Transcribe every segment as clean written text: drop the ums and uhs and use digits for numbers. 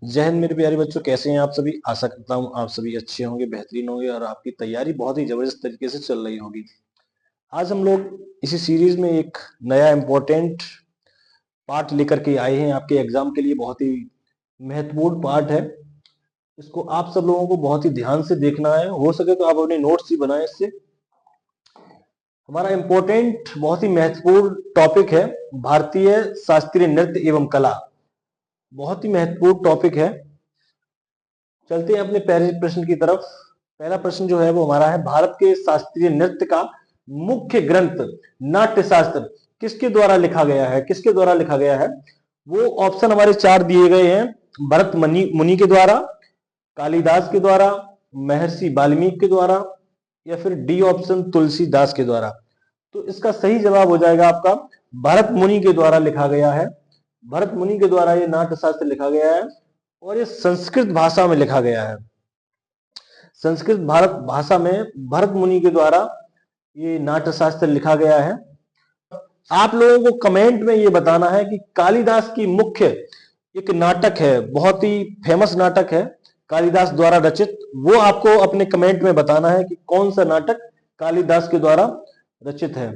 जय हिंद मेरे प्यारे बच्चों, कैसे हैं आप सभी। आशा करता हूँ आप सभी अच्छे होंगे, बेहतरीन होंगे और आपकी तैयारी बहुत ही जबरदस्त तरीके से चल रही होगी। आज हम लोग इसी सीरीज में एक नया इम्पोर्टेंट पार्ट लेकर के आए हैं आपके एग्जाम के लिए। बहुत ही महत्वपूर्ण पार्ट है, इसको आप सब लोगों को बहुत ही ध्यान से देखना है। हो सके तो आप अपने नोट्स ही बनाएं। इससे हमारा इम्पोर्टेंट बहुत ही महत्वपूर्ण टॉपिक है भारतीय शास्त्रीय नृत्य एवं कला। बहुत ही महत्वपूर्ण टॉपिक है। चलते हैं अपने पहले प्रश्न की तरफ। पहला प्रश्न जो है वो हमारा है, भारत के शास्त्रीय नृत्य का मुख्य ग्रंथ नाट्य शास्त्र किसके द्वारा लिखा गया है। किसके द्वारा लिखा गया है, वो ऑप्शन हमारे चार दिए गए हैं। भरत मुनि के द्वारा, कालिदास के द्वारा, महर्षि वाल्मीकि के द्वारा, या फिर डी ऑप्शन तुलसीदास के द्वारा। तो इसका सही जवाब हो जाएगा आपका भरत मुनि के द्वारा लिखा गया है। भरत मुनि के द्वारा ये नाट्य शास्त्र लिखा गया है और ये संस्कृत भाषा में लिखा गया है। संस्कृत भारत भाषा में भरत मुनि के द्वारा ये नाट्य शास्त्र लिखा गया है। आप लोगों को कमेंट में ये बताना है कि कालिदास की मुख्य एक नाटक है, बहुत ही फेमस नाटक है कालिदास द्वारा रचित, वो आपको अपने कमेंट में बताना है कि कौन सा नाटक कालिदास के द्वारा रचित है।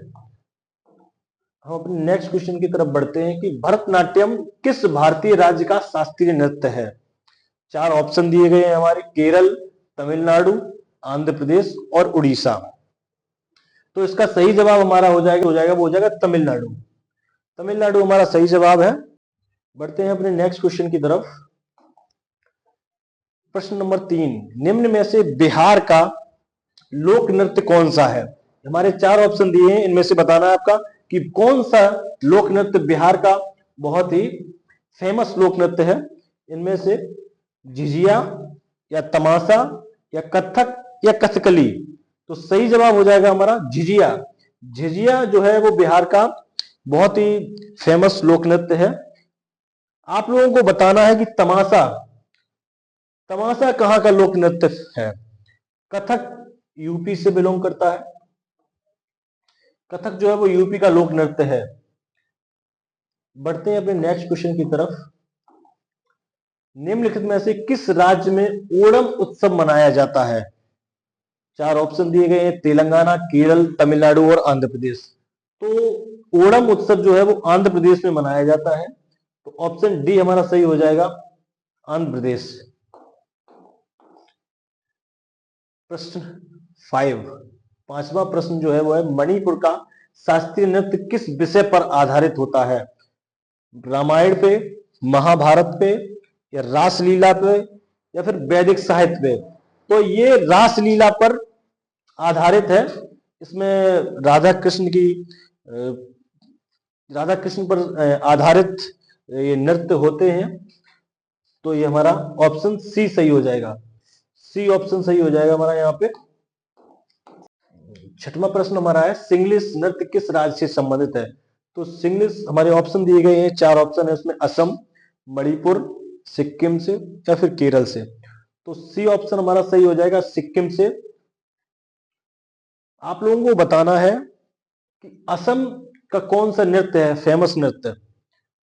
हम अपने नेक्स्ट क्वेश्चन की तरफ बढ़ते हैं कि भरतनाट्यम किस भारतीय राज्य का शास्त्रीय नृत्य है। चार ऑप्शन दिए गए हैं हमारे, केरल, तमिलनाडु, आंध्र प्रदेश और उड़ीसा। तो इसका सही जवाब हमारा हो जाएगा तमिलनाडु। तमिलनाडु हमारा सही जवाब है। बढ़ते हैं अपने नेक्स्ट क्वेश्चन की तरफ। प्रश्न नंबर 3, निम्न में से बिहार का लोक नृत्य कौन सा है। हमारे चार ऑप्शन दिए हैं, इनमें से बताना है आपका कि कौन सा लोक नृत्य बिहार का बहुत ही फेमस लोक नृत्य है। इनमें से झिझिया या तमाशा या कथक या कथकली। तो सही जवाब हो जाएगा हमारा झिझिया। झिझिया जो है वो बिहार का बहुत ही फेमस लोक नृत्य है। आप लोगों को बताना है कि तमाशा तमाशा कहां का लोक नृत्य है। कथक यूपी से बिलोंग करता है। कथक जो है वो यूपी का लोक नृत्य है। बढ़ते हैं अपने नेक्स्ट क्वेश्चन की तरफ। निम्नलिखित में से किस राज्य में ओणम उत्सव मनाया जाता है। चार ऑप्शन दिए गए हैं, तेलंगाना, केरल, तमिलनाडु और आंध्र प्रदेश। तो ओणम उत्सव जो है वो आंध्र प्रदेश में मनाया जाता है। तो ऑप्शन डी हमारा सही हो जाएगा, आंध्र प्रदेश। प्रश्न 5, पांचवा प्रश्न जो है वो है, मणिपुर का शास्त्रीय नृत्य किस विषय पर आधारित होता है। रामायण पे, महाभारत पे, या रासलीला पे, या फिर वैदिक साहित्य पे। तो ये रासलीला पर आधारित है। इसमें राधा कृष्ण पर आधारित ये नृत्य होते हैं। तो ये हमारा ऑप्शन सी सही हो जाएगा। सी ऑप्शन सही हो जाएगा हमारा यहाँ पे। छठवां प्रश्न हमारा है, सिंगलिश नृत्य किस राज्य से संबंधित है। तो सिंगलिश हमारे ऑप्शन दिए गए हैं, चार ऑप्शन है उसमें, असम, मणिपुर, सिक्किम से या फिर केरल से। तो सी ऑप्शन हमारा सही हो जाएगा, सिक्किम से। आप लोगों को बताना है कि असम का कौन सा नृत्य है फेमस नृत्य,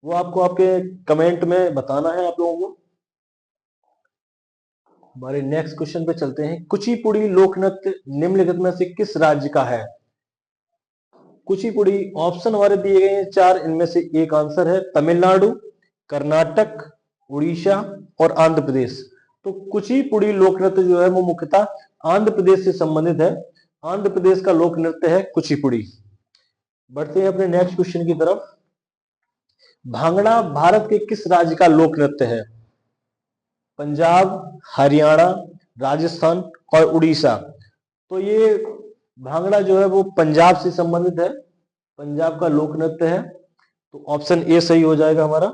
वो आपको आपके कमेंट में बताना है आप लोगों को। हमारे नेक्स्ट क्वेश्चन पे चलते हैं। कुचिपुड़ी लोक नृत्य निम्नलिखित में से किस राज्य का है। कुचिपुड़ी ऑप्शन हमारे दिए गए हैं चार, इनमें से एक आंसर है तमिलनाडु, कर्नाटक, उड़ीसा और आंध्र प्रदेश। तो कुचिपुड़ी लोक नृत्य जो है वो मुख्यतः आंध्र प्रदेश से संबंधित है। आंध्र प्रदेश का लोक नृत्य है कुचिपुड़ी। बढ़ते हैं अपने नेक्स्ट क्वेश्चन की तरफ। भांगड़ा भारत के किस राज्य का लोक नृत्य है। पंजाब, हरियाणा, राजस्थान और उड़ीसा। तो ये भांगड़ा जो है वो पंजाब से संबंधित है, पंजाब का लोक नृत्य है। तो ऑप्शन ए सही हो जाएगा हमारा।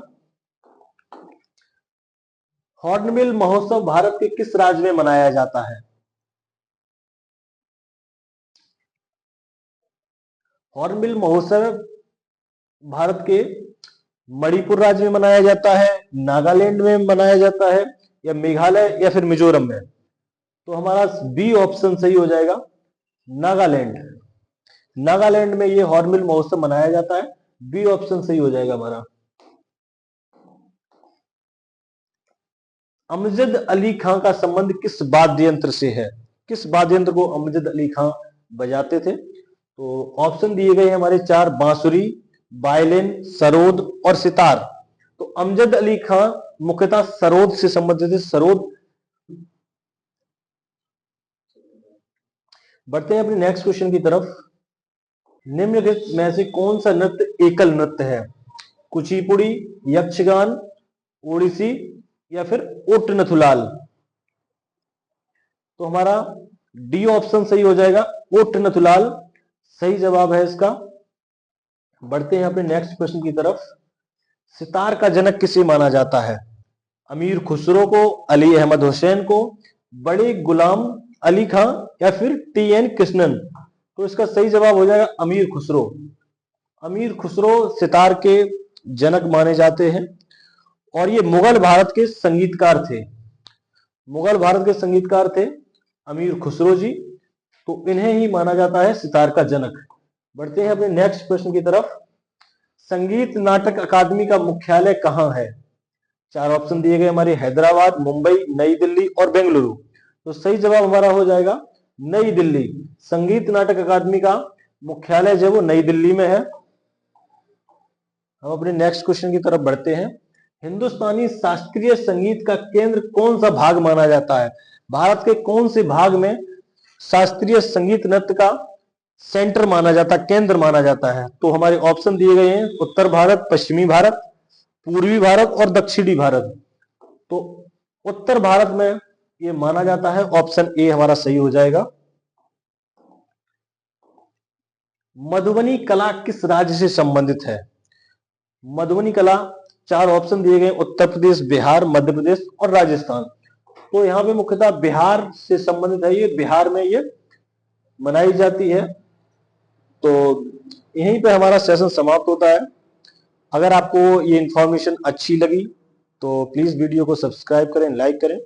हॉर्नबिल महोत्सव भारत के किस राज्य में मनाया जाता है। हॉर्नबिल महोत्सव भारत के मणिपुर राज्य में मनाया जाता है, नागालैंड में मनाया जाता है, या मेघालय या फिर मिजोरम में। तो हमारा बी ऑप्शन सही हो जाएगा, नागालैंड। नागालैंड में ये हॉर्नबिल महोत्सव मनाया जाता है। बी ऑप्शन सही हो जाएगा हमारा। अमजद अली खां का संबंध किस वाद्य यंत्र से है? किस वाद्य यंत्र को अमजद अली खां बजाते थे? तो ऑप्शन दिए गए हमारे चार, बांसुरी, वायलिन, सरोद और सितार। तो अमजद अली खां मुख्यतः सरोद से संबंधित है, सरोद। बढ़ते हैं अपने नेक्स्ट क्वेश्चन की तरफ। निम्नलिखित में से कौन सा नृत्य एकल नृत्य है? कुचिपुड़ी, यक्षगान, ओडिसी या फिर ओटनथुलाल? तो हमारा डी ऑप्शन सही हो जाएगा, ओटनथुलाल सही जवाब है इसका। बढ़ते हैं अपने नेक्स्ट क्वेश्चन की तरफ। सितार का जनक किसे माना जाता है? अमीर खुसरो को, अली अहमद हुसैन को, बड़े गुलाम अली खां या फिर टी.एन. कृष्णन? तो इसका सही जवाब हो जाएगा अमीर खुसरो। अमीर खुसरो सितार के जनक माने जाते हैं और ये मुगल भारत के संगीतकार थे। मुगल भारत के संगीतकार थे अमीर खुसरो जी, तो इन्हें ही माना जाता है सितार का जनक। बढ़ते हैं अपने नेक्स्ट प्रश्न की तरफ। संगीत नाटक अकादमी का मुख्यालय कहां है? चार ऑप्शन दिए गए हमारे, हैदराबाद, मुंबई, नई दिल्ली और बेंगलुरु। तो सही जवाब हमारा हो जाएगा नई दिल्ली। संगीत नाटक अकादमी का मुख्यालय जो वो नई दिल्ली में है। हम अपने नेक्स्ट क्वेश्चन की तरफ बढ़ते हैं। हिंदुस्तानी शास्त्रीय संगीत का केंद्र कौन सा भाग माना जाता है? भारत के कौन से भाग में शास्त्रीय संगीत नृत्य का सेंटर माना जाता है, केंद्र माना जाता है? तो हमारे ऑप्शन दिए गए हैं, उत्तर भारत, पश्चिमी भारत, पूर्वी भारत और दक्षिणी भारत। तो उत्तर भारत में ये माना जाता है, ऑप्शन ए हमारा सही हो जाएगा। मधुबनी कला किस राज्य से संबंधित है? मधुबनी कला, चार ऑप्शन दिए गए, उत्तर प्रदेश, बिहार, मध्य प्रदेश और राजस्थान। तो यहाँ पे मुख्यतः बिहार से संबंधित है, ये बिहार में ये मनाई जाती है। तो यहीं पे हमारा सेशन समाप्त होता है। अगर आपको ये इंफॉर्मेशन अच्छी लगी तो प्लीज वीडियो को सब्सक्राइब करें, लाइक करें।